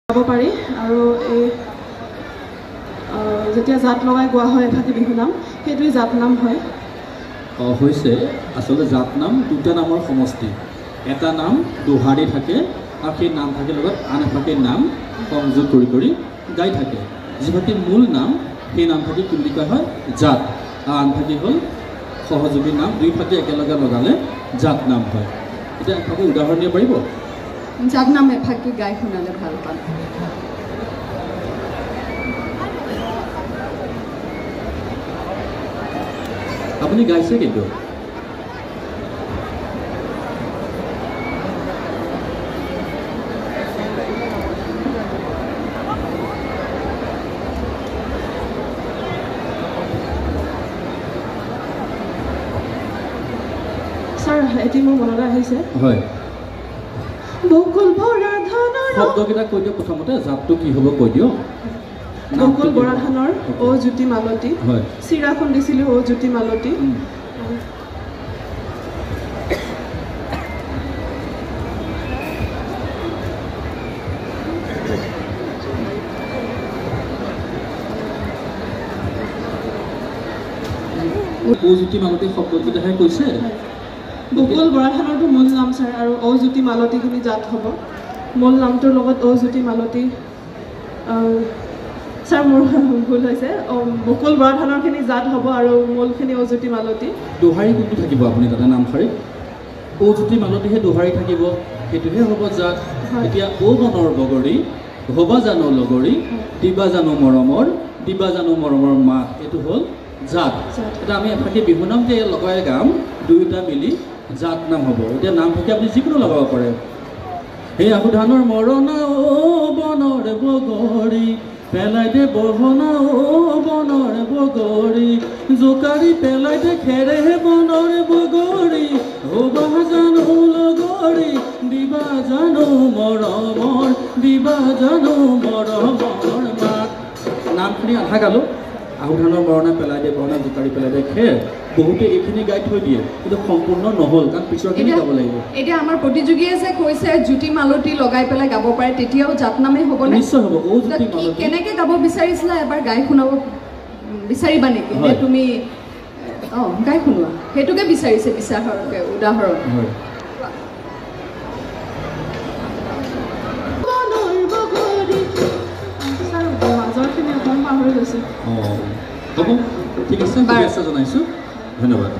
গাব পাৰি আৰু এই যেতিয়া জাত লগাই গোৱা হয় এফাকি বিহু নাম সেইটোৱে জাত নাম হয় হৈছে আসলে জাত নাম দুটা নামৰ সমষ্টি এটা নাম দোহাৰি থাকে আৰু সেই নাম থাকে লগত আন এফাকি নাম সংযোগ কৰি গাই থাকে যিফাকি মূল নাম সেই নাম থাকি কি বুলি কোৱা হয় জাত আৰু আন ফাকি হ'ল সহযোগী নাম দুই ফাকি একেলগে লগালে জাত নাম হয় এতিয়া এফাকি উদাহৰণ দিব পাৰিব জাত নাম এফাকি গাই শুনালে ভাল পাম আপুনি গাইছে কিন্তু স্যাৰ এটি মোৰ মনলৈ আহিছে হয় বকুল ভৰা ধানৰ শব্দকেইটা কৈ দিয়ক প্ৰথমতে জাতটো কি হ'ব কৈ দিয়ক বকুল বৰা ধানৰ অ জ্যোতি মালতী হয় চিৰা খুন্দিছিলোঁ অ জ্যোতি মালতী জ্যোতি মালতী শব্দকেইটাহে কৈছে বকুল বৰা ধানৰটো মূল নাম ছাৰ আৰু অ জ্যোতি মালতীখিনি জাত হ'ব মূল নামটোৰ লগত অ জ্যোতি মালতী ছাৰ মোৰ ভুল হৈছে বকুল বৰা ধানৰখিনি জাত হ'ব আৰু মূলখিনি অ জ্যোতি মালতী দোহাৰি কোনটো থাকিব আপুনি তাতে নামশাৰীত অ জ্যোতি মালতীহে দোহাৰি থাকিব সেইটোহে হ'ব জাত এতিয়া অ বনৰ বগৰী হবা জানো লগৰী দিবা জানো মৰমৰ মাত এইটো হ'ল জাত এটা আমি এফাকি বিহু নাম যে লগাই গাম দুয়োটা মিলি জাত নাম হ'ব এতিয়া নাম থাকি আপুনি যিকোনো লগাব পাৰে সেই আহু ধানৰ মৰণা অ বনৰ বগৰী পেলাই দে বহনা অ বনৰ বগৰী জোকাৰি পেলাই দে খেৰেহে বনৰ বগৰী হবা জানো লগৰী দিবা জানো মৰমৰ মাত নামখিনি আধা গালো আহু ধানৰ মৰণা পেলাই দিয়ে বৰণা জোকাৰি পেলাই দিয়ে খেৰ বহুতে এইখিনি গাই থৈ দিয়ে কিন্তু সম্পূৰ্ণ নহ'ল কাৰণ পিছৰখিনি গাব লাগিব এতিয়া আমাৰ প্ৰতিযোগীয়ে যে কৈছে জ্যোতি মালতী লগাই পেলাই গাব পাৰে তেতিয়াও জাত নামেই হ'ব নিশ্চয় হ'ব অ জ্যোতি মালতী কেনেকৈ গাব বিচাৰিছিলা এবাৰ গাই শুনাব বিচাৰিবা নেকি নে তুমি গাই শুনোৱা সেইটোকে বিচাৰিছে উদাহৰণ হয় মাজৰখিনি অকণমান পাহৰি গৈছে হ'ব ঠিক আছে জনাইছোঁ ধন্যবাদ